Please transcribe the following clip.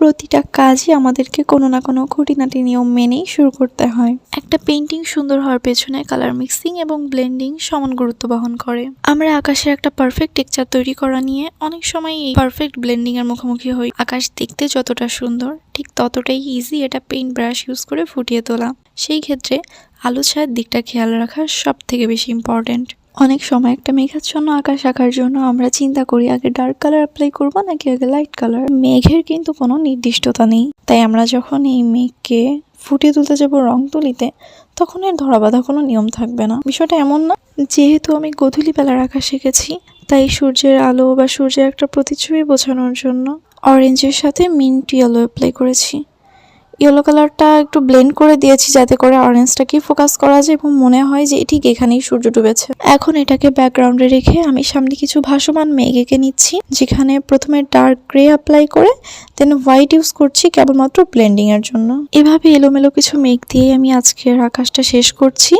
প্রতিটা কাজই আমাদেরকে কোনো না কোনো খুঁটিনাটি নিয়ম মেনেই শুরু করতে হয়। একটা পেইন্টিং সুন্দর হওয়ার পেছনে কালার মিক্সিং এবং ব্লেন্ডিং সমান গুরুত্ব বহন করে। আমরা আকাশের একটা পারফেক্ট টেক্সচার তৈরি করা নিয়ে অনেক সময় এই পারফেক্ট ব্লেন্ডিং এর মুখোমুখি হই। আকাশ দেখতে যতটা সুন্দর ঠিক ততটাই ইজি এটা পেইন্ট ব্রাশ ইউজ করে ফুটিয়ে তোলা। সেই ক্ষেত্রে আলো ছায়ার দিকটা খেয়াল রাখা সব থেকে বেশি ইম্পর্টেন্ট। অনেক সময় একটা মেঘাচ্ছন্ন আকাশ আঁকার জন্য আমরা চিন্তা করি আগে ডার্ক কালার অ্যাপ্লাই করবো নাকি আগে লাইট কালার। মেঘের কিন্তু কোনো নির্দিষ্টতা নেই, তাই আমরা যখন এই মেঘকে ফুটিয়ে তুলতে যাবো রং তুলিতে, তখন এর ধরা বাঁধা কোনো নিয়ম থাকবে না। বিষয়টা এমন না, যেহেতু আমি গোধূলি বেলার আঁকা শিখেছি, তাই সূর্যের আলো বা সূর্যের একটা প্রতিচ্ছবি বোঝানোর জন্য অরেঞ্জের সাথে মিন্ট ইয়েলো অ্যাপ্লাই করেছি। ইয়েলো কালারটা একটু ব্লেন্ড করে দিয়েছি যাতে করে অরেঞ্জটাকে ফোকাস করা যায় এবং মনে হয় যে ঠিক এখানেই সূর্য ডুবেছে। এখন এটাকে ব্যাকগ্রাউন্ডে রেখে আমি সামনে কিছু ভাসমান মেঘ এঁকে নিচ্ছি, যেখানে প্রথমে ডার্ক গ্রে অ্যাপ্লাই করে দেন হোয়াইট ইউজ করছি কেবলমাত্র ব্লেন্ডিং এর জন্য। এভাবে এলোমেলো কিছু মেঘ দিয়ে আমি আজকের আকাশটা শেষ করছি।